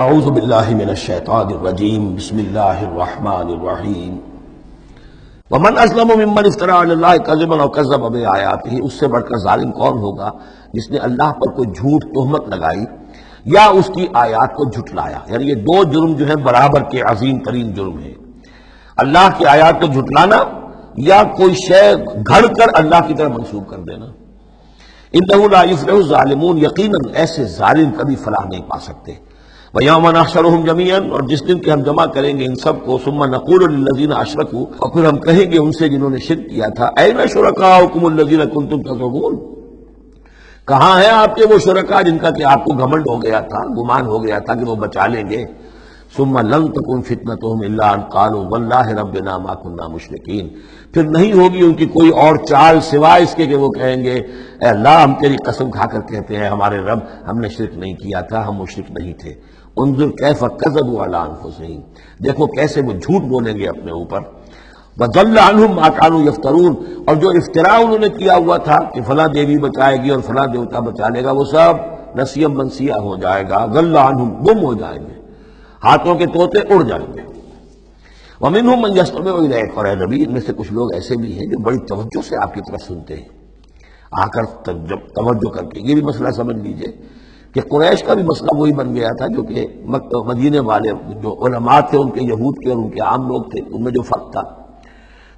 اعوذ باللہ من الشیطان الرجیم بسم اللہ الرحمن الرحیم ومن اسلم ممن افترى علی اللہ کذبا او کذب بآیاتہ، اس سے بڑھ کر ظالم کون ہوگا جس نے اللہ پر کوئی جھوٹ تہمت لگائی یا اس کی آیات کو جھٹلایا۔ یعنی یہ دو جرم جو ہیں برابر کے عظیم ترین جرم ہیں، اللہ کی آیات کو جھٹلانا یا کوئی شے گھڑ کر اللہ کی طرف منسوب کر دینا۔ انہ لا یفلح الظالمون، یقیناً ایسے ظالم کبھی فلاح نہیں پا سکتے۔ وَيَوْمَ نَحْشُرُهُمْ جَمِيعًا، اور جس دن کہ ہم جمع کریں گے ان سب کو، ثُمَّ نَقُولُ لِلَّذِينَ أَشْرَكُوا، اور پھر ہم کہیں گے ان سے جنہوں نے شرک کیا تھا، أَيْنَ شُرَكَاؤُكُمُ الَّذِينَ كُنتُمْ تَزْعُمُونَ، کہاں ہیں آپ کے وہ شرکاء جن کا کہ آپ کو گھمنڈ ہو گیا تھا، گمان ہو گیا تھا کہ وہ بچا لیں گے۔ ثُمَّ لَن تَكُنْ فِتْنَتُهُمْ إِلَّا أَنْ قَالُوا وَاللَّهِ رَبِّنَا مَا كُنَّا مُشْرِكِينَ، پھر نہیں ہوگی ان کی کوئی اور چال سوائے اس کے کہ وہ کہیں گے اے اللہ ہم تیری قسم کھا کر کہتے ہیں ہمارے رب ہم نے شرک نہیں کیا تھا، ہم مشرک نہیں تھے۔ انظر کیف کذبوا علی انفسہم، دیکھو کیسے وہ جھوٹ بولیں گے اپنے اوپر۔ وضل عنہم ما کانوا یفترون، اور جو افتراء انہوں نے کیا ہوا تھا کہ فلاں دیوی بچائے گی اور فلاں دیوتا بچا لے گا، وہ سب نسیم منسیہ ہو جائے گا، ضل عنہم، گم ہو جائیں گے، ہاتھوں کے طوطے اڑ جائیں گے۔ ومنہم من یستمع الیک، اور اے نبی ان میں سے کچھ لوگ ایسے بھی ہیں جو بڑی توجہ سے آپ کی طرف سنتے ہیں، آ کر توجہ کر کے۔ یہ بھی مسئلہ سمجھ لیجئے کہ قریش کا بھی مسئلہ وہی بن گیا تھا جو کہ مدینے والے جو علماء تھے ان کے، یہود کے اور ان کے عام لوگ تھے، ان میں جو فرق تھا۔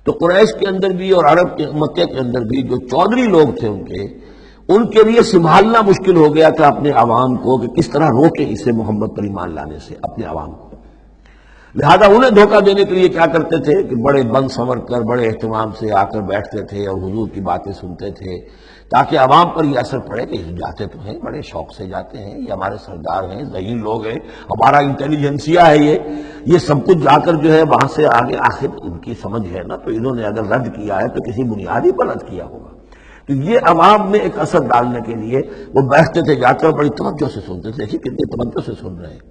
تو قریش کے اندر بھی اور عرب کے مکے کے اندر بھی جو چودھری لوگ تھے ان کے لیے سنبھالنا مشکل ہو گیا تھا اپنے عوام کو کہ کس طرح روکیں اسے محمد پر ایمان لانے سے اپنے عوام کو۔ لہذا انہیں دھوکہ دینے کے لیے کیا کرتے تھے کہ بڑے بند سنور کر بڑے اہتمام سے آ کر بیٹھتے تھے اور حضور کی باتیں سنتے تھے، تاکہ عوام پر یہ اثر پڑے کہ جاتے تو ہیں، بڑے شوق سے جاتے ہیں، یہ ہمارے سردار ہیں، ذہین لوگ ہیں، ہمارا انٹیلیجنسیا ہے، یہ سب کچھ جا کر جو ہے وہاں سے آگے آخر ان کی سمجھ ہے نا، تو انہوں نے اگر رد کیا ہے تو کسی بنیادی پر رد کیا ہوگا۔ تو یہ عوام میں ایک اثر ڈالنے کے لیے وہ بیٹھتے تھے جا کر، بڑی توجہ سے سنتے تھے۔ دیکھیے کتنی توجہ سے سن رہے ہیں،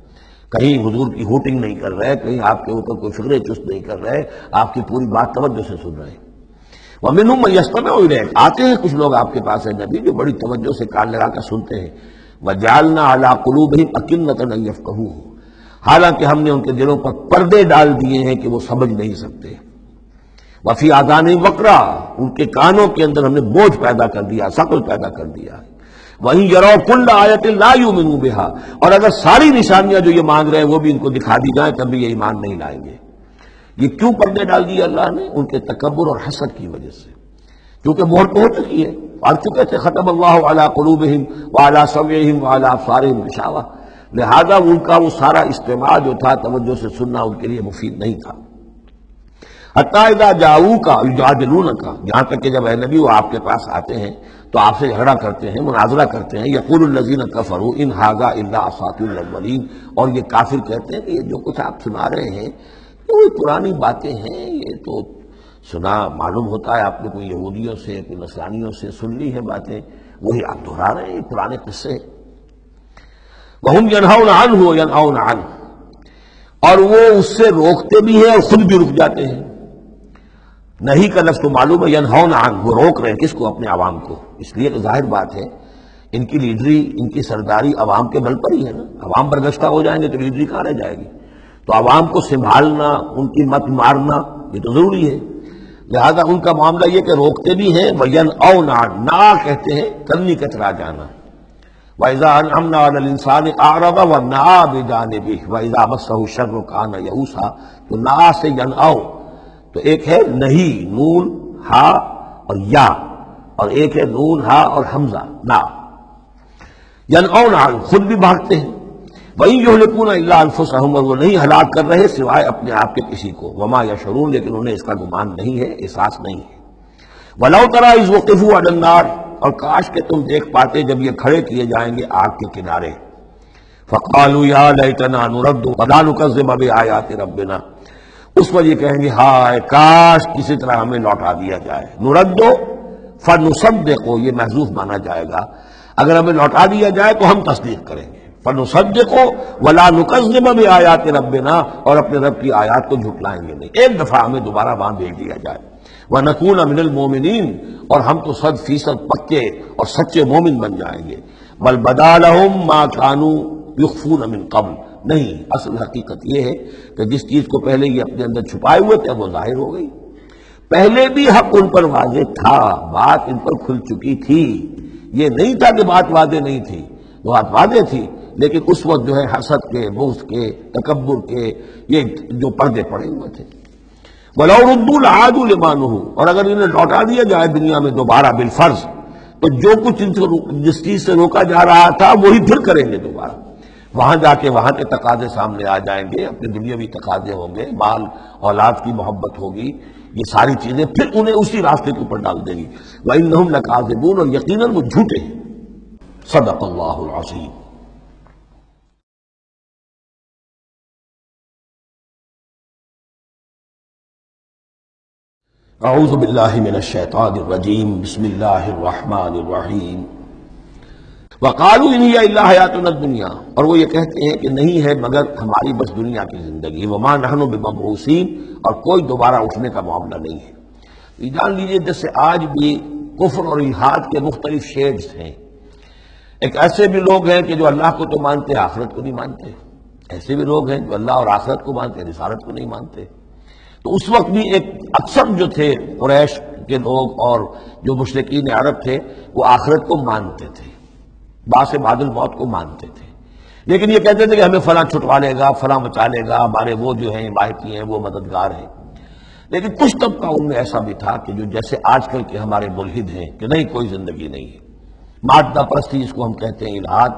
کہیں حضور کی ہوٹنگ نہیں کر رہے، کہیں آپ کے اوپر کوئی فکر چست نہیں کر رہے، آپ کی پوری بات توجہ سے سن رہے ہیں۔ وَمِنْهُمْ مَن يَسْتَمِعُ إِلَيْكَ، آتے ہیں کچھ لوگ آپ کے پاس ہیں نبی جو بڑی توجہ سے کان لگا کر سنتے ہیں۔ وَجَعَلْنَا عَلَىٰ قُلُوبِهِمْ أَكِنَّةً أَن يَفْقَهُوهُ، حالانکہ ہم نے ان کے دلوں پر پردے ڈال دیے ہیں کہ وہ سمجھ نہیں سکتے۔ وَفِي آذَانِهِمْ وَقْرًا، ان کے کانوں کے اندر ہم نے بوجھ پیدا کر دیا، ثقل پیدا کر دیا۔ وَإِن يَرَوْا كُلَّ آيَةٍ لَا يُؤْمِنُوا بِهَا، اور اگر ساری نشانیاں جو یہ مانگ رہے ہیں وہ بھی ان کو دکھا دی جائیں تب بھی یہ ایمان نہیں لائیں گے۔ یہ کیوں پردے ڈال دیے اللہ نے؟ ان کے تکبر اور حسد کی وجہ سے، کیونکہ مہر تو ہو چکی ہے، پڑھ چکے تھے ختم اللہ علی قلوبہم وعلی سمعہم وعلی ابصارہم غشاوہ، لہذا ان کا وہ سارا استماع جو تھا توجہ سے سننا ان کے لیے مفید نہیں تھا۔ حتی اذا جاؤوک یجادلونک، یہاں تک کہ جب اے نبی وہ آپ کے پاس آتے ہیں تو آپ سے جھگڑا کرتے ہیں، مناظرہ کرتے ہیں۔ یقول الذین کفروا ان ھذا الا اساطیر الاولین، اور یہ کافر کہتے ہیں کہ یہ جو کچھ آپ سنا رہے ہیں یہ پرانی باتیں ہیں، یہ تو سنا معلوم ہوتا ہے آپ نے کوئی یہودیوں سے کوئی نصرانیوں سے سن لی ہے باتیں، وہی آپ دہرا رہے ہیں، یہ پرانے قصے۔ وَهُمْ يَنْهَوْنَ عَنْهُ وَيَنْأَوْنَ عَنْهُ، اور وہ اس سے روکتے بھی ہیں اور خود بھی رک جاتے ہیں۔ نہیں کا لفظ تو معلوم ہے، يَنْهَوْنَ عَنْهُ، وہ روک رہے ہیں کس کو؟ اپنے عوام کو، اس لیے کہ ظاہر بات ہے ان کی لیڈری، ان کی سرداری عوام کے بل پر ہی ہے نا، عوام برگشتہ ہو جائیں گے تو لیڈری کہاں رہ جائے گی؟ تو عوام کو سنبھالنا، ان کی مت مارنا یہ تو ضروری ہے۔ لہذا ان کا معاملہ یہ کہ روکتے بھی ہیں، وَيَنْأَوْنَ عَنْهُ، نا کہتے ہیں کرنی کترا جانا۔ وَإِذَا أَنْعَمْنَا عَلَى الْإِنسَانِ أَعْرَضَ وَنَأَىٰ بِجَانِبِهِ وَإِذَا مَسَّهُ الشَّرُّ كَانَ يَئُوسًا، تو نا سے ینأو، تو ایک ہے نہیں، نون ہا اور یا، اور ایک ہے نون ہا اور حمزہ نا۔ ینأون عنہ، خود بھی بھاگتے ہیں۔ وَإِن يُهْلِكُونَ إِلَّا أَنفُسَهُمْ، اور وہ نہیں ہلاک کر رہے سوائے اپنے آپ کے کسی کو۔ وَمَا يَشْعُرُونَ، لیکن انہیں اس کا گمان نہیں ہے، احساس نہیں ہے۔ وَلَوْ تَرَىٰ إِذْ وُقِفُوا عَلَى النَّارِ، اور کاش کہ تم دیکھ پاتے جب یہ کھڑے کیے جائیں گے آگ کے کنارے۔ فَقَالُوا يَا لَيْتَنَا نُرَدُّ وَلَا نُكَذِّبَ بِآيَاتِ رَبِّنَا، اس پر یہ کہیں گے ہائے کاش کسی طرح ہمیں لوٹا دیا جائے۔ نُرَدُّ فَنُصَدِّقُ، یہ محذوف مانا جائے گا، اگر ہمیں لوٹا دیا جائے تو ہم تصدیق کریں گے۔ فَنُصَدِّقُ وَلَا نُكَذِّبَ بِآيَاتِ رَبِّنَا، اور اپنے رب کی آیات کو جھٹلائیں گے نہیں، ایک دفعہ ہمیں دوبارہ وہاں بھیج دیا جائے۔ وَنَكُونَ مِنَ الْمُؤْمِنِينَ، اور ہم تو 100% پکے اور سچے مومن بن جائیں گے۔ بَلْ بَدَا لَهُم مَّا كَانُوا يُخْفُونَ مِن قَبْلُ، نہیں، اصل حقیقت یہ ہے کہ جس چیز کو پہلے یہ اپنے اندر چھپائے ہوئے تھے وہ ظاہر ہو گئی۔ پہلے بھی حق ان پر واضح تھا، بات ان پر کھل چکی تھی، یہ نہیں تھا کہ بات واضح نہیں تھی، بات واضح تھی، لیکن اس وقت جو ہے حسد کے، بغض کے، تکبر کے یہ جو پردے پڑے ہوئے تھے۔ وَلَوْ رُدُّوا لَعَادُوا لِمَا نُهُوا، اور اگر انہیں لوٹا دیا جائے دنیا میں دوبارہ بالفرض، تو جو کچھ ان سے جس چیز سے روکا جا رہا تھا وہی پھر کریں گے دوبارہ۔ وہاں جا کے وہاں کے تقاضے سامنے آ جائیں گے، اپنے دنیاوی تقاضے ہوں گے، مال اولاد کی محبت ہوگی، یہ ساری چیزیں پھر انہیں اسی راستے کے اوپر ڈال دیں گی۔ وَإِنَّهُمْ لَكَاذِبُونَ، اور یقیناً وہ جھوٹے ہیں۔ صدق اللہ العظیم۔ اعوذ باللہ من الشیطان الرجیم، بسم اللہ الرحمن الرحیم۔ وقالوا ان ہی الا حیاتنا الدنیا، اور وہ یہ کہتے ہیں کہ نہیں ہے مگر ہماری بس دنیا کی زندگی، وما نحن بمبعوثین، اور کوئی دوبارہ اٹھنے کا معاملہ نہیں ہے۔ یہ جان لیجیے جیسے آج بھی کفر اور الحاد کے مختلف شیڈز ہیں۔ ایک ایسے بھی لوگ ہیں کہ جو اللہ کو تو مانتے ہیں، آخرت کو نہیں مانتے، ایسے بھی لوگ ہیں جو اللہ اور آخرت کو مانتے ہیں، رسالت کو نہیں مانتے۔ تو اس وقت بھی ایک اکثر جو تھے قریش کے لوگ اور جو مشرکین عرب تھے وہ آخرت کو مانتے تھے، باعث بعد الموت کو مانتے تھے، لیکن یہ کہتے تھے کہ ہمیں فلاں چھٹوا لے گا، فلاں بچا لے گا، ہمارے وہ جو ہیں حمایتی ہیں، وہ مددگار ہیں۔ لیکن کچھ طبقہ ان میں ایسا بھی تھا کہ جو جیسے آج کل کے ہمارے ملحد ہیں کہ نہیں کوئی زندگی نہیں ہے، مادہ پرستی جس کو ہم کہتے ہیں، الحاد،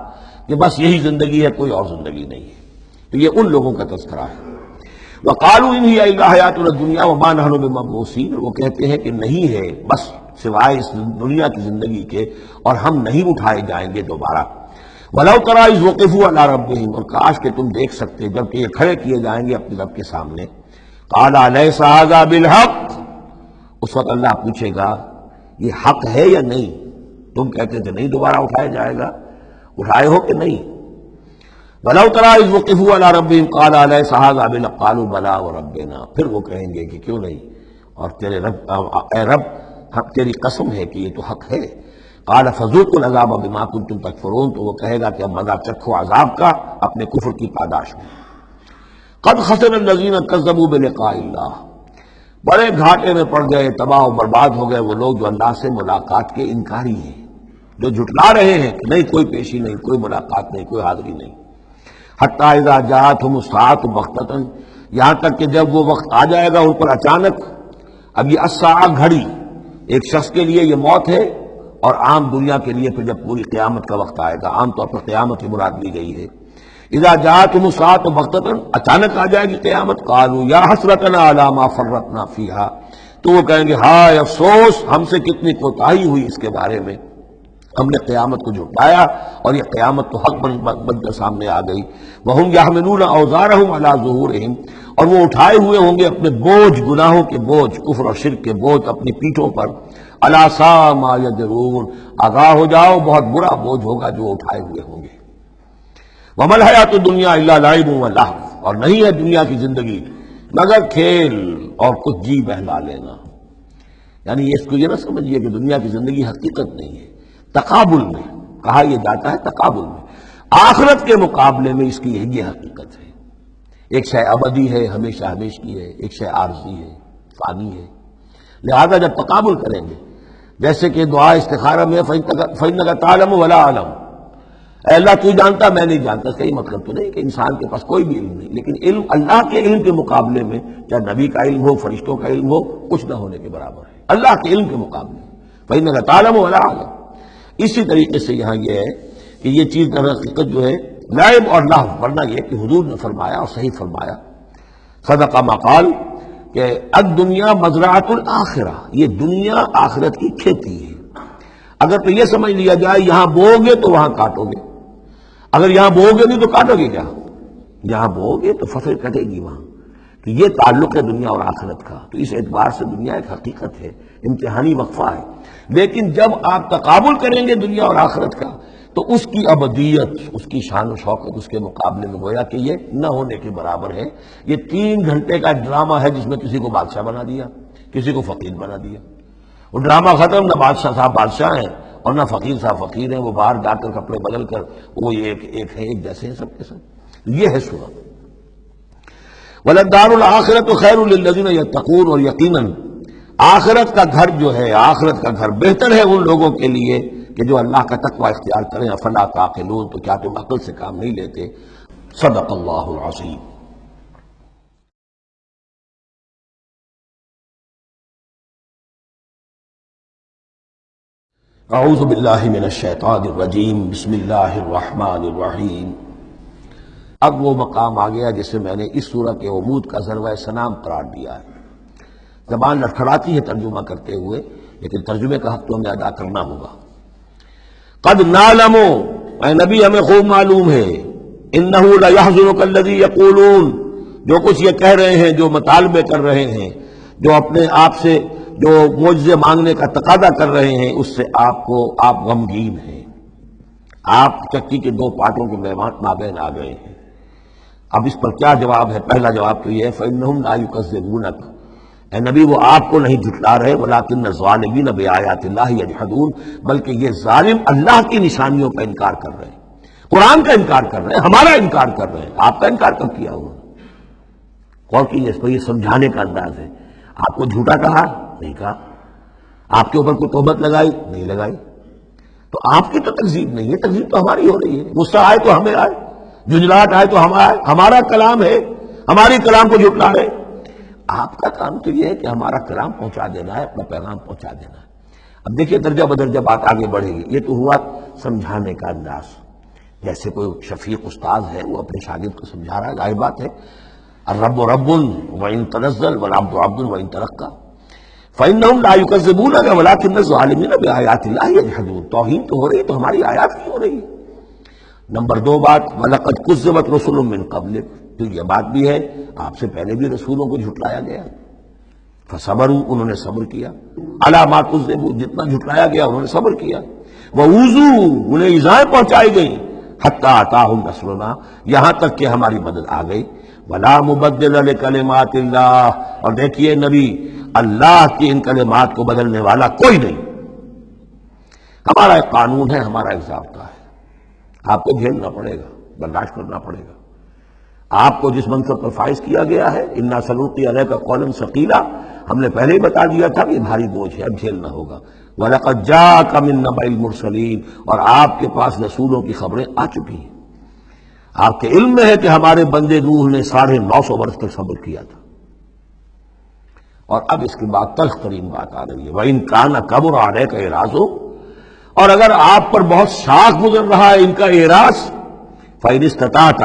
کہ بس یہی زندگی ہے، کوئی اور زندگی نہیں ہے۔ تو یہ ان لوگوں کا تذکرہ ہے۔ وقالوا ان ہی الا حیاتنا الدنیا وما نحن بمبعوثین، وہ کہتے ہیں کہ نہیں ہے بس سوائے اس دنیا کی زندگی کے، اور ہم نہیں اٹھائے جائیں گے دوبارہ۔ ولو تری اذ وقفوا علی ربہم، اور کاش کہ تم دیکھ سکتے جب کہ یہ کھڑے کیے جائیں گے اپنے رب کے سامنے۔ قال الیس ھذا بالحق، اس وقت اللہ پوچھے گا یہ حق ہے یا نہیں؟ تم کہتے تھے نہیں دوبارہ اٹھایا جائے گا، اٹھائے ہو کہ نہیں؟ وَلَوْ تَرَىٰ إِذْ وُقِفُوا عَلَىٰ رَبِّهِمْ قَالَ أَلَيْسَ هَٰذَا بِالْحَقِّ قَالُوا بَلَىٰ وَرَبِّنَا، پھر وہ کہیں گے کہ کیوں نہیں، اور تیرے رب، اے رب تیری قسم ہے کہ یہ تو حق ہے۔ قَالَ فَذُوقُوا الْعَذَابَ بِمَا كُنتُمْ تَكْفُرُونَ، تو وہ کہے گا کہ اب مزہ چکھو عذاب کا اپنے کفر کی پاداش میں۔ قَدْ خَسِرَ الَّذِينَ كَذَّبُوا بِلِقَاءِ اللَّهِ، بڑے گھاٹے میں پڑ گئے، تباہ و برباد ہو گئے وہ لوگ جو اللہ سے ملاقات کے انکاری ہیں، جو جھٹلا رہے ہیں کہ نہیں کوئی پیشی نہیں، کوئی ملاقات نہیں، کوئی حاضری نہیں۔ حتیٰ اذا جاءتهم الساعة بغتة، یہاں تک کہ جب وہ وقت آ جائے گا ان پر اچانک۔ اب یہ الساعہ گھڑی ایک شخص کے لیے یہ موت ہے، اور عام دنیا کے لیے پھر جب پوری قیامت کا وقت آئے گا، عام طور پر قیامت کی مراد لی گئی ہے۔ اذا جاءتهم الساعة بغتة، اچانک آ جائے گی قیامت۔ قالوا یا حسرتنا علی ما فرطنا فیہا، تو وہ کہیں گے ہائے افسوس ہم سے کتنی کوتاہی ہوئی اس کے بارے میں، ہم نے قیامت کو جھٹلایا اور یہ قیامت تو حق بن کر سامنے آ گئی۔ وَهُمْ يَحْمِلُونَ أَوْزَارَهُمْ عَلَىٰ ظُهُورِهِمْ، اور وہ اٹھائے ہوئے ہوں گے اپنے بوجھ، گناہوں کے بوجھ، کفر اور شرک کے بوجھ اپنی پیٹھوں پر۔ أَلَا سَاءَ مَا يَزِرُونَ، آگاہ ہو جاؤ بہت برا بوجھ ہوگا جو اٹھائے ہوئے ہوں گے۔ وَمَا الْحَيَاةُ الدُّنْيَا إِلَّا لَعِبٌ وَلَهْوٌ، اور نہیں ہے دنیا کی زندگی مگر کھیل اور کچھ جی بہلا لینا۔ یعنی اس کو یہ نہ سمجھیے کہ دنیا کی زندگی حقیقت نہیں ہے، تقابل میں کہا یہ جاتا ہے، تقابل میں آخرت کے مقابلے میں اس کی یہ حقیقت ہے۔ ایک شے ابدی ہے، ہمیشہ ہمیش کی ہے، ایک شے عارضی ہے، فانی ہے۔ لہذا جب تقابل کریں گے، جیسے کہ دعا استخارہ میں فَإِنَّكَ تَعْلَمُ وَلَا أَعْلَمُ، اے اللہ تو جانتا میں نہیں جانتا، اس کا یہ مطلب تو نہیں کہ انسان کے پاس کوئی بھی علم نہیں، لیکن علم اللہ کے علم کے مقابلے میں، چاہے نبی کا علم ہو، فرشتوں کا علم ہو، کچھ نہ ہونے کے برابر ہے اللہ کے علم کے مقابلے۔ فَإِنَّكَ تَعْلَمُ وَلَا أَعْلَمُ، اسی طریقے سے یہاں یہ ہے کہ یہ چیز در حقیقت جو ہے لعب اور لہو، ورنہ یہ کہ حضور نے فرمایا اور صحیح فرمایا، صدق ما قال، کہ الدنیا مزرعۃ الآخرہ، یہ دنیا آخرت کی کھیتی ہے۔ اگر تو یہ سمجھ لیا جائے یہاں بو گے تو وہاں کاٹو گے، اگر یہاں بو گے نہیں تو کاٹو گے کیا؟ یہاں بو گے تو فصل کٹے گی وہاں۔ تو یہ تعلق ہے دنیا اور آخرت کا، تو اس اعتبار سے دنیا ایک حقیقت ہے، امتحانی وقفہ ہے۔ لیکن جب آپ تقابل کریں گے دنیا اور آخرت کا تو اس کی ابدیت، اس کی شان و شوکت اس کے مقابلے میں گویا کہ یہ نہ ہونے کے برابر ہے۔ یہ 3 گھنٹے کا ڈرامہ ہے جس میں کسی کو بادشاہ بنا دیا، کسی کو فقیر بنا دیا۔ وہ ڈرامہ ختم، نہ بادشاہ صاحب بادشاہ ہیں اور نہ فقیر صاحب فقیر ہیں، وہ باہر جا کر کپڑے بدل کر وہ ایک ہے، ایک جیسے ہیں سب کے سب۔ یہ ہے سورت. وَلَلدَّارُ الْآخِرَةُ خَيْرٌ لِلَّذِينَ يَتَّقُونَ، اور یقیناً آخرت کا گھر جو ہے، آخرت کا گھر بہتر ہے ان لوگوں کے لیے کہ جو اللہ کا تقوی اختیار کریں. افلا تعقلون، تو کیا تم عقل سے کام نہیں لیتے؟ صدق اللہ العظیم. اعوذ باللہ من الشیطان الرجیم، بسم اللہ الرحمن الرحیم. اب وہ مقام آ گیا جسے میں نے اس سورہ کے عمود کا ذروہ سنام قرار دیا ہے. زبان لڑکھڑاتی ہے ترجمہ کرتے ہوئے، لیکن ترجمے کا حق تو ہمیں ادا کرنا ہوگا. قد نعلم، اے نبی ہمیں خوب معلوم ہے، انہ لیحزنک الذی یقولون، جو کچھ یہ کہہ رہے ہیں، جو مطالبے کر رہے ہیں، جو اپنے آپ سے جو معجزے مانگنے کا تقاضا کر رہے ہیں، اس سے آپ غمگین ہیں. آپ چکی کے دو پارٹوں کے مابین آ گئے ہیں. اب اس پر کیا جواب ہے؟ پہلا جواب تو یہ ہے فإنہم لا یکذبونک، اے نبی وہ آپ کو نہیں جھٹلا رہے، ولکن الظالمین بآیات اللہ یجحدون، بلکہ یہ ظالم اللہ کی نشانیوں کا انکار کر رہے ہیں، قرآن کا انکار کر رہے ہیں، ہمارا انکار کر رہے ہیں. آپ کا انکار کب کیا انہوں نے؟ غور کیجیے، اس پر یہ سمجھانے کا انداز ہے. آپ کو جھوٹا کہا؟ نہیں کہا. آپ کے اوپر کوئی تہمت لگائی؟ نہیں لگائی. تو آپ کی تو تکذیب نہیں ہے، تکذیب تو ہماری ہو رہی ہے. غصہ آئے تو ہمیں آئے، جھنجھلاہٹ آئے تو ہم آئے، ہمارا کلام ہے، ہماری کلام کو جھٹلا رہے. آپ کا کام تو یہ ہے کہ ہمارا کلام پہنچا دینا ہے، اپنا پیغام پہنچا دینا ہے. اب دیکھیے درجہ بدرجہ بات آگے بڑھے گی. یہ تو ہوا سمجھانے کا انداز، جیسے کوئی شفیق استاذ ہے وہ اپنے شاگرد کو سمجھا رہا ہے. ظاہر بات ہے الرب رب وإن تنزل والعبد عبد وإن ترقى فإنهم لا يكذبونك ولكن الظالمين بآيات الله يجحدون. توہین تو ہو رہی تو ہماری آیات کی ہو رہی ہے. نمبر دو بات وَلَقَدْ كُذِّبَتْ رُسُلٌ مِّن قَبْلِكَ، تو یہ بات بھی ہے آپ سے پہلے بھی رسولوں کو جھٹلایا گیا. فَصَبَرُوا، انہوں نے صبر کیا. عَلَىٰ مَا كُذِّبُوا، جتنا جھٹلایا گیا انہوں نے صبر کیا. وَأُوذُوا، انہیں ایذائیں پہنچائی گئیں. حَتَّىٰ أَتَاهُمْ نَصْرُنَا، یہاں تک کہ ہماری مدد آ گئی. وَلَا مُبَدِّلَ لِكَلِمَاتِ اللَّهِ، اور دیکھیے نبی، اللہ کی ان کلمات کو بدلنے والا کوئی نہیں. ہمارا ایک قانون ہے، ہمارا ایک ضابطہ ہے. آپ کو جھیلنا پڑے گا، برداشت کرنا پڑے گا. آپ کو جس منصب پر فائز کیا گیا ہے، اِنَّا سَنُلْقِي عَلَيْكَ قَوْلًا ثَقِيلًا، ہم نے پہلے ہی بتا دیا تھا کہ یہ بھاری بوجھ ہے، اب جھیلنا ہوگا. وَلَقَدْ جَاءَكَ مِن نَّبَإِ الْمُرْسَلِينَ، اور آپ کے پاس رسولوں کی خبریں آ چکی ہیں. آپ کے علم میں ہے کہ ہمارے بندے نوح نے 950 برس تک صبر کیا تھا. اور اب اس کے بعد تلخ ترین بات آ رہی ہے. وَإِن كَانَ كَبُرَ عَلَيْكَ إِعْرَاضُهُ، اور اگر آپ پر بہت شاق گزر رہا ہے ان کا اعراض، فَإِنِ اسْتَطَعْتَ،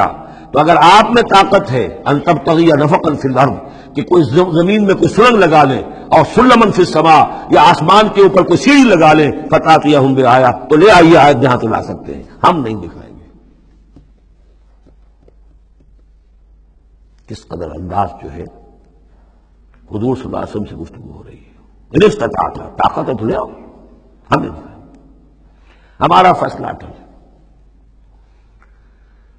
تو اگر آپ میں طاقت ہے، أَن تَبْتَغِيَ نَفَقًا فِي الْأَرْضِ، کہ کوئی زمین میں کوئی سرنگ لگا لیں، اور سلمًا فِي السَّمَاء، یا آسمان کے اوپر کوئی سیڑھی لگا لیں، فَتَأْتِيَهُم بِآیَةٍ، تو لے آئیے آیت جہاں تو لا سکتے ہیں، ہم نہیں دکھائیں گے. کس قدر انداز جو ہے حضور صلی اللہ علیہ وسلم سے گفتگو ہو رہی ہے. إِنِ اسْتَطَعْتَ، طاقت ہے تو لے آؤ، ہم نہیں دکھائیں، ہمارا فیصلہ اٹل.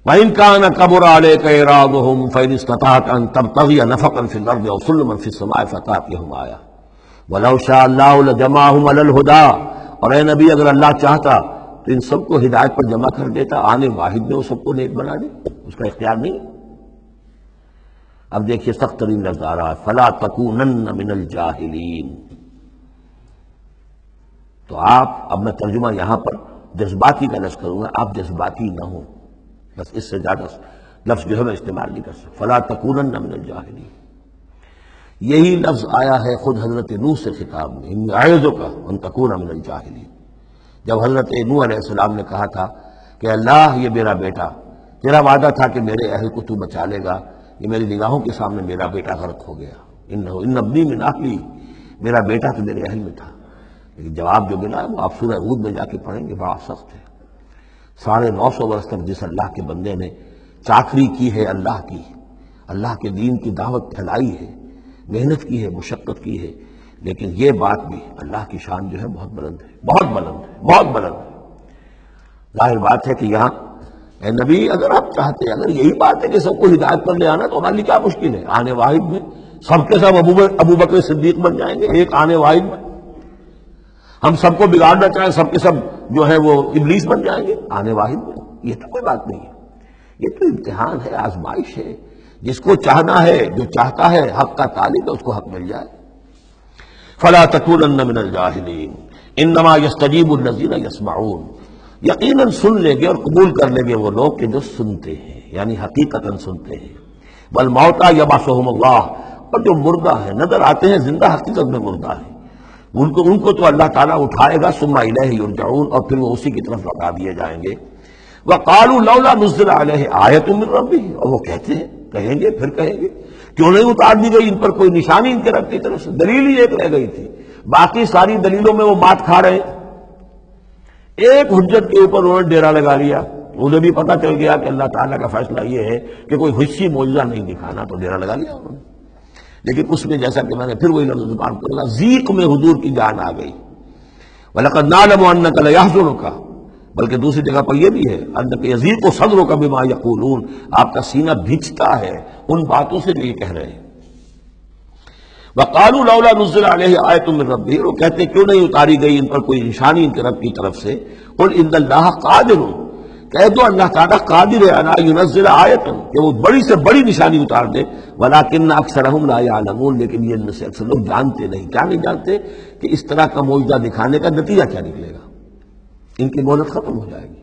وَإِن كَانَ كَبُرَ عَلَيْكَ إِعْرَاضُهُمْ فَإِنِ اسْتَطَعْتَ أَن تَبْتَغِيَ نَفَقًا فِي الْأَرْضِ أَوْ سُلَّمًا فِي السَّمَاءِ فَتَأْتِيَهُمْ آیَةٌ وَلَوْ شَاءَ اللَّهُ لَجَمَعَهُمْ عَلَى الْهُدَىٰ، اور اے نبی اگر اللہ چاہتا تو ان سب کو ہدایت پر جمع کر دیتا، آنے واحد میں وہ سب کو نیک بنا دے، اس کا اختیار نہیں. اب دیکھیے سخت ترین لفظ آ رہا ہے فَلَا تَكُونَنَّ مِنَ الْجَاهِلِينَ. تو آپ، اب میں ترجمہ یہاں پر جذباتی کا لفظ کروں گا، آپ جذباتی نہ ہوں، بس اس سے زیادہ لفظ جو ہے میں استعمال نہیں کر سکتا. فَلَا تَكُونَنَّ مِنَ الْجَاهِلِينَ، یہی لفظ آیا ہے خود حضرت نوح سے خطاب میں، إِنِّي أَعِظُكَ أَن تَكُونَ مِنَ الْجَاهِلِينَ. جب حضرت نوح علیہ السلام نے کہا تھا کہ اللہ یہ میرا بیٹا، تیرا وعدہ تھا کہ میرے اہل کو تو بچا لے گا، یہ میری نگاہوں کے سامنے میرا بیٹا غرق ہو گیا. إِنَّ ابْنِي مِنْ أَهْلِي، میرا بیٹا تو میرے اہل میں تھا. لیکن جواب جو ملا ہے وہ آپ سورہ ہود میں جا کے پڑھیں گے، بڑا سخت ہے. 950 برس تک جس اللہ کے بندے نے چاکری کی ہے اللہ کی، اللہ کے دین کی دعوت پھیلائی ہے، محنت کی ہے، مشقت کی ہے، لیکن یہ بات بھی اللہ کی شان جو ہے بہت بلند ہے، بہت بلند ہے، بہت بلند ہے. ظاہر بات ہے کہ یہاں اے نبی اگر آپ چاہتے، اگر یہی بات ہے کہ سب کو ہدایت پر لے آنا، تو ہمارے لیے کیا مشکل ہے؟ آنے واحد میں سب کے سب ابو بکر صدیق بن جائیں گے، ایک آنے واحد میں. ہم سب کو بگاڑنا چاہیں، سب کے سب جو ہے وہ ابلیس بن جائیں گے آنے واحد میں. یہ تو کوئی بات نہیں ہے. یہ تو امتحان ہے، آزمائش ہے. جس کو چاہنا ہے، جو چاہتا ہے، حق کا طالب ہے، اس کو حق مل جائے. فلا تکونن من الجاہلین انما یستجیب الذین یسمعون. یقیناً سن لیں گے اور قبول کر لیں گے وہ لوگ کہ جو سنتے ہیں، یعنی حقیقتاً سنتے ہیں. والموتى یبعثهم اللہ، اور جو مردہ ہیں نظر آتے ہیں زندہ، حقیقت میں مردہ ہیں، ان کو تو اللہ تعالیٰ اٹھائے گا. ثم الیہ یرجعون، اور پھر وہ اسی کی طرف لوٹا دیے جائیں گے. وقالوا لولا نزل علیہ آیۃ من ربہ، اور وہ کہتے ہیں، کہیں گے پھر کہیں گے، کیوں نہیں اتار دی گئی ان پر کوئی نشانی ان کے رب کی طرف سے؟ دلیل ہی ایک رہ گئی تھی، باقی ساری دلیلوں میں وہ مات کھا رہے ہیں. ایک حجت کے اوپر انہوں نے ڈیرا لگا لیا. انہیں بھی پتہ چل گیا کہ اللہ تعالیٰ کا فیصلہ یہ ہے کہ کوئی حصی معجزہ نہیں دکھانا، تو ڈیرا لگا لیا انہوں نے. لیکن اس میں جیسا کہ میں نے پھر وہی لفظ زبان کروں گا، ذیق میں حضور کی جان آ گئی. وَلَقَدْ نَعْلَمُ أَنَّكَ لَيَحْزُنُكَ، بلکہ دوسری جگہ پر یہ بھی ہے، اَنَّكَ يَضِيقُ صَدْرُكَ بِمَا يَقُولُونَ، آپ کا سینہ بھیجتا ہے ان باتوں سے جو یہ کہہ رہے ہیں. وَقَالُوا لَوْلَا نُزِّلَ عَلَيْهِ آیَةٌ مِّن رَبِّهِ، وہ کہتے ہیں کیوں نہیں اتاری گئی ان پر کوئی نشانی ان کے رب کی طرف سے. قُلْ إِنَّ اللَّهَ قَادِرٌ، کہہ دو اللہ تعالیٰ قادر ہے عَلَىٰ يُنَزِّلَ آیَةً، کہ وہ بڑی سے بڑی نشانی اتار دے. وَلَٰكِنَّ أَكْثَرَهُمْ لَا يَعْلَمُونَ، لیکن یہ ان میں سے اکثر لوگ جانتے نہیں. کیا نہیں جانتے؟ کہ اس طرح کا معجزہ دکھانے کا نتیجہ کیا نکلے گا، ان کی مہلت ختم ہو جائے گی.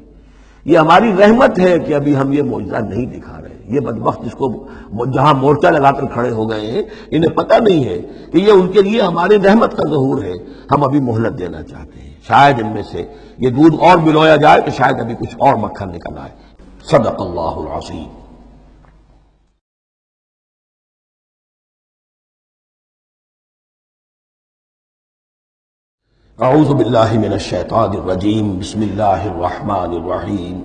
یہ ہماری رحمت ہے کہ ابھی ہم یہ معجزہ نہیں دکھا رہے. یہ بدبخت جس کو جہاں مورچہ لگا کر کھڑے ہو گئے ہیں، انہیں پتہ نہیں ہے کہ یہ ان کے لیے ہماری رحمت کا ظہور ہے. ہم ابھی مہلت دینا چاہتے ہیں، شاید ان میں سے یہ دودھ اور بلویا جائے تو شاید ابھی کچھ اور مکھن نکل آئے. صدق اللہ العظیم. اعوذ باللہ من الشیطان الرجیم. بسم اللہ الرحمن الرحیم.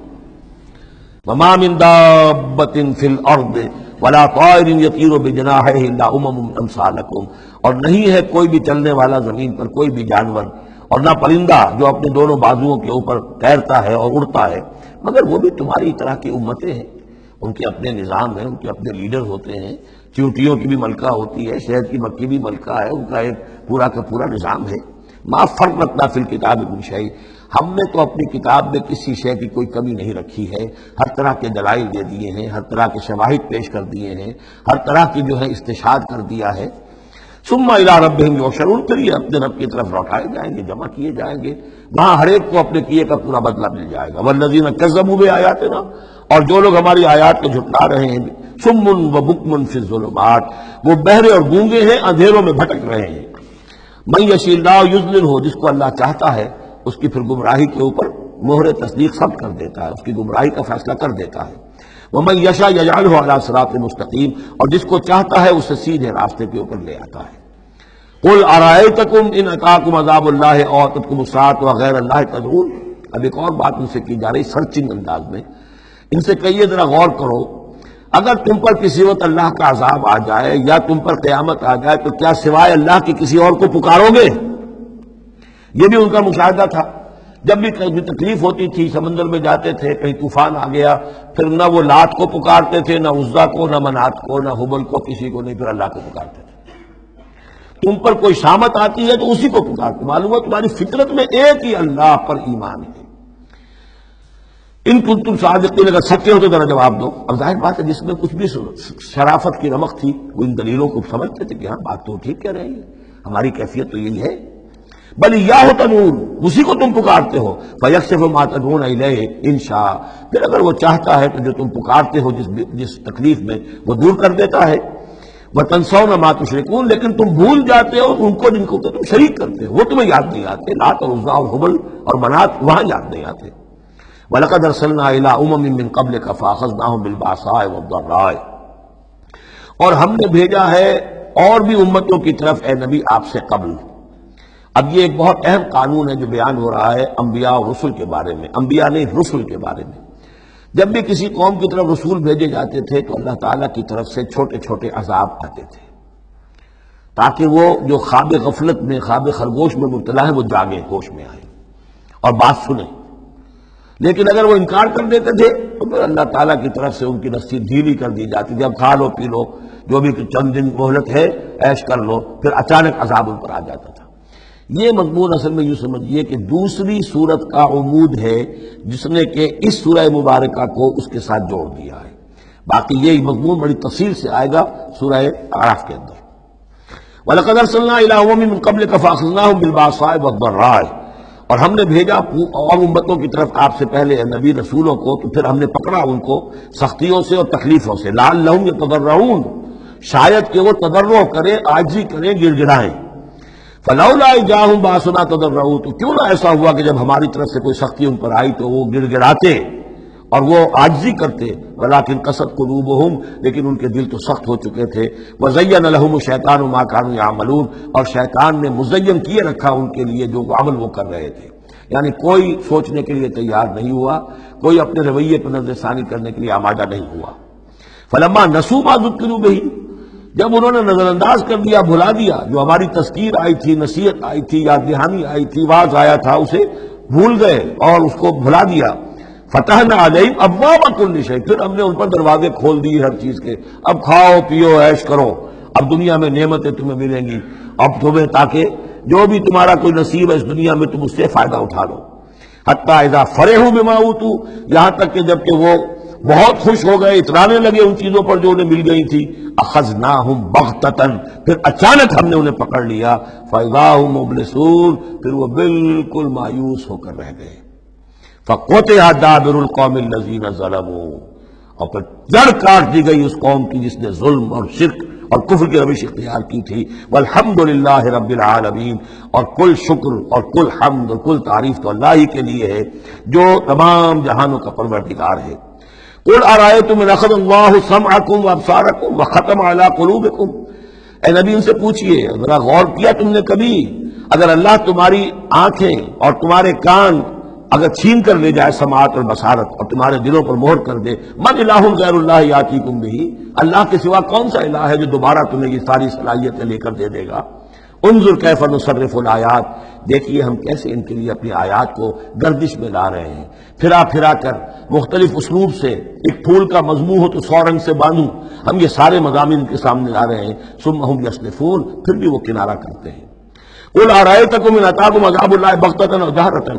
وما من دابۃ فی الارض ولا طائر یطیر بجناحیہ الا امم امثالکم، اور نہیں ہے کوئی بھی چلنے والا زمین پر، کوئی بھی جانور اور نہ پرندہ جو اپنے دونوں بازوؤں کے اوپر تیرتا ہے اور اڑتا ہے، مگر وہ بھی تمہاری طرح کی امتیں ہیں. ان کے اپنے نظام ہیں، ان کے اپنے لیڈر ہوتے ہیں. چیونٹیوں کی بھی ملکہ ہوتی ہے، شہد کی مکھی بھی ملکہ ہے، ان کا ایک پورا کا پورا نظام ہے. ما فرطنا فی الکتاب من شیء، ہم نے تو اپنی کتاب میں کسی شے کی کوئی کمی نہیں رکھی ہے. ہر طرح کے دلائل دے دیے ہیں، ہر طرح کے شواہد پیش کر دیے ہیں، ہر طرح کی جو ہے استشہاد کر دیا ہے. ثم الی ربہم یحشرون، پھر یہ اپنے رب کی طرف لوٹائے جائیں گے، جمع کیے جائیں گے. وہاں ہر ایک کو اپنے کیے کا پورا بدلہ مل جائے گا. والذین کذبوا بآیاتنا، اور جو لوگ ہماری آیات کو جھٹلا رہے ہیں، صم و بکم فی الظلمات، وہ بہرے اور گونگے ہیں، اندھیروں میں بھٹک رہے ہیں. من یشاء اللہ یضللہ، جس کو اللہ چاہتا ہے اس کی پھر گمراہی کے اوپر مہر تصدیق سب کر دیتا ہے، اس کی گمراہی کا فیصلہ کر دیتا ہے. ومن یشاء یجعلہ علی صراط مستقیم، اور جس کو چاہتا ہے اسے سیدھے راستے کے اوپر لے آتا ہے. قل ارأیتکم ان اتاکم عذاب اللہ او اتتکم الساعۃ وغیر اللہ تدعون. اب ایک اور بات ان سے کی جا رہی سرچنگ انداز میں. ان سے کہیے ذرا غور کرو، اگر تم پر کسی وقت اللہ کا عذاب آ جائے یا تم پر قیامت آ جائے تو کیا سوائے اللہ کے کسی اور کو پکارو گے؟ یہ بھی ان کا مشاہدہ تھا. جب بھی کبھی تکلیف ہوتی تھی، سمندر میں جاتے تھے، کہیں طوفان آ گیا، پھر نہ وہ لات کو پکارتے تھے، نہ عزا کو، نہ منات کو، نہ حبل کو، کسی کو نہیں، پھر اللہ کو پکارتے تھے. تم پر کوئی شامت آتی ہے تو اسی کو پکارتے. معلوم ہے تمہاری فطرت میں ایک ہی اللہ پر ایمان ہے. ان کنتم صادقین، اگر سچے ہو تو ذرا جواب دو. اب ظاہر بات ہے جس میں کچھ بھی شرافت کی رمق تھی وہ ان دلیلوں کو سمجھتے تھے کہ ہاں بات تو ٹھیک کہہ رہے ہیں، ہماری کیفیت تو یہی ہے. بل ایاہ تدعون، اسی کو تم پکارتے ہو. فیکشف ما تدعون الیہ ان شاء، پھر اگر وہ چاہتا ہے تو جو تم پکارتے ہو جس تکلیف میں، وہ دور کر دیتا ہے. وتنسون ما تشرکون، لیکن تم بھول جاتے ہو ان کو جن کو تم شریک کرتے ہو، وہ تمہیں یاد نہیں آتے. لات اور عزا اور حبل اور منات وہاں یاد نہیں آتے. وَلَقَدْ أَرْسَلْنَا إِلَىٰ أُمَمٍ مِّن قَبْلِكَ فَأَخَذْنَاهُم بِالْبَأْسَاءِ وَالضَّرَّاءِ، اور ہم نے بھیجا ہے اور بھی امتوں کی طرف اے نبی آپ سے قبل. اب یہ ایک بہت اہم قانون ہے جو بیان ہو رہا ہے انبیاء اور رسل کے بارے میں، انبیاء نہیں رسل کے بارے میں. جب بھی کسی قوم کی طرف رسول بھیجے جاتے تھے تو اللہ تعالیٰ کی طرف سے چھوٹے چھوٹے عذاب آتے تھے تاکہ وہ جو خواب غفلت میں، خواب خرگوش میں مبتلا ہے، وہ جاگے، ہوش میں آئے اور بات سنیں. لیکن اگر وہ انکار کر دیتے تھے تو پھر اللہ تعالیٰ کی طرف سے ان کی رسی ڈھیلی کر دی جاتی تھی. اب کھا لو پی لو، جو بھی چند دن مہلت ہے عیش کر لو، پھر اچانک عذاب ان پر آ جاتا تھا. یہ مضمون اصل میں یوں سمجھیے کہ دوسری صورت کا عمود ہے جس نے کہ اس سورہ مبارکہ کو اس کے ساتھ جوڑ دیا ہے. باقی یہ مضمون بڑی تفصیل سے آئے گا سورہ اعراف کے اندر. وَلَقَدْ أَرْسَلْنَا إِلَىٰ أُمَمٍ مِّن قَبْلِكَ فَأَخَذْنَاهُم بِالْبَأْسَاءِ وَالضَّرَّاءِ، اور ہم نے بھیجا اور امتوں کی طرف آپ سے پہلے نبی رسولوں کو، تو پھر ہم نے پکڑا ان کو سختیوں سے اور تکلیفوں سے. لَعَلَّهُمْ يَتَضَرَّعُونَ، شاید کہ وہ تضرع کریں، عاجزی کریں، گڑ گڑائیں. فَلَوْلَا إِذْ جَاءَهُم بَأْسُنَا تَضَرَّعُوا، تو کیوں نہ ایسا ہوا کہ جب ہماری طرف سے کوئی سختی ان پر آئی تو وہ گڑ گڑاتے اور وہ عاجزی کرتے. ولیکن قست قلوبہم، لیکن ان کے دل تو سخت ہو چکے تھے. وزین لہم الشیطان ما کانوا یعملون، اور شیطان نے مزین کیے رکھا ان کے لیے جو عمل وہ کر رہے تھے. یعنی کوئی سوچنے کے لیے تیار نہیں ہوا، کوئی اپنے رویے پر نظر ثانی کرنے کے لیے آمادہ نہیں ہوا. فلما نسوا ما ذکروا بہ، جب انہوں نے نظر انداز کر دیا، بھلا دیا، جو ہماری تذکیر آئی تھی، نصیحت آئی تھی، یاد دہانی آئی تھی، واعظ آیا تھا، اسے بھول گئے اور اس کو بھلا دیا. فتحنا علیہم ابواب کل شیء، پھر ہم نے ان پر دروازے کھول دیے ہر چیز کے. اب کھاؤ پیو عیش کرو، اب دنیا میں نعمتیں تمہیں ملیں گی، اب تمہیں تاکہ جو بھی تمہارا کوئی نصیب ہے اس دنیا میں تم اس سے فائدہ اٹھا لو. حتی اذا فرحوا بما اوتوا، یہاں تک کہ جب کہ وہ بہت خوش ہو گئے، اترانے لگے ان چیزوں پر جو انہیں مل گئی تھی. اخذناہم بغتۃ، پھر اچانک ہم نے انہیں پکڑ لیا. فاذا هم مبلسون، پھر وہ بالکل مایوس ہو کر رہ گئے. فَقُطِعَ دَابِرُ الْقَوْمِ الَّذِينَ ظَلَمُوا، اور پھر جڑ کاٹ دی گئی اس قوم کی جس نے ظلم اور شرک اور کفر کی روش اختیار کی تھی. وَالْحَمْدُ لِلَّهِ رَبِّ الْعَالَمِينَ، اور کل شکر اور کل حمد اور کل تعریف تو اللہ ہی کے لیے ہے جو تمام جہانوں کا پروردگار ہے. قُلْ أَرَأَيْتُمْ إِنْ أَخَذَ اللَّهُ سَمْعَكُمْ وَأَبْصَارَكُمْ وَخَتَمَ عَلَىٰ قُلُوبِكُمْ، اے نبی ان سے پوچھئے، ذرا غور کیا تم نے کبھی، اگر اللہ تمہاری آنکھیں اور تمہارے کان اگر چھین کر لے جائے سماعت اور بصارت اور تمہارے دلوں پر مہر کر دے، من الہ غیر اللہ یاتیکم بہ، اللہ کے سوا کون سا الہ ہے جو دوبارہ تمہیں یہ ساری صلاحیتیں لے کر دے دے گا. انظر کیف نصرف الآیات، دیکھیے ہم کیسے ان کے لیے اپنی آیات کو گردش میں لا رہے ہیں، پھرا پھرا کر مختلف اسلوب سے. ایک پھول کا مضمون ہو تو 100 رنگ سے باندھوں، ہم یہ سارے مضامین کے سامنے لا رہے ہیں. ثم ہم یصرفون، پھر بھی وہ کنارہ کرتے ہیں. قل ارأیتکم ان اتاکم عذاب اللہ بغتۃ و جہرۃ،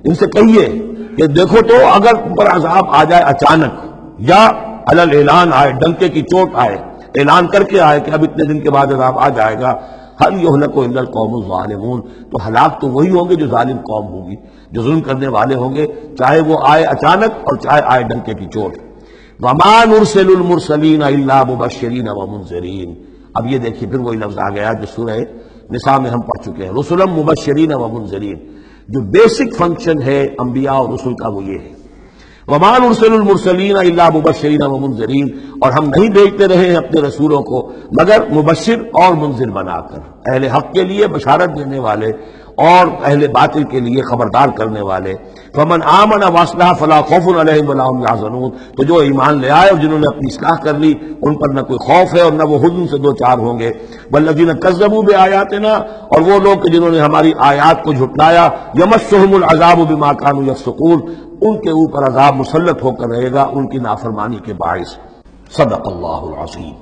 ان سے کہیے کہ دیکھو تو اگر تم پر عذاب آ جائے اچانک یا علی الاعلان آئے، ڈنکے کی چوٹ آئے، اعلان کر کے آئے کہ اب اتنے دن کے بعد عذاب آ جائے گا. هل يهلك الا القوم الظالمون، تو ہلاک تو وہی ہوں گے جو ظالم قوم ہوگی، جو ظلم کرنے والے ہوں گے، چاہے وہ آئے اچانک اور چاہے آئے ڈنکے کی چوٹ. وما نرسل المرسلین الا مبشرین ومنذرین، اب یہ دیکھیے پھر وہی لفظ آ گیا جو سورہ نساء میں ہم پڑھ چکے ہیں. رسلا مبشرین ومنذرین، جو بیسک فنکشن ہے انبیاء اور رسل کا وہ یہ ہے. وما نرسل المرسلین الا مبشرین ومنذرین، اور ہم نہیں بھیجتے رہے ہیں اپنے رسولوں کو مگر مبشر اور منذر بنا کر، اہل حق کے لیے بشارت دینے والے اور اہل باطل کے لیے خبردار کرنے والے. فمن آمن واصلح فلا خوف علیہم ولا هم يحزنون، تو جو ایمان لے آئے اور جنہوں نے اپنی اصلاح کر لی ان پر نہ کوئی خوف ہے اور نہ وہ حزن سے دو چار ہوں گے. والذین کذبوا بآیاتنا، اور وہ لوگ کہ جنہوں نے ہماری آیات کو جھٹلایا، یمسهم العذاب بما كانوا يفسقون، ان کے اوپر عذاب مسلط ہو کر رہے گا ان کی نافرمانی کے باعث. صدق اللہ العظیم.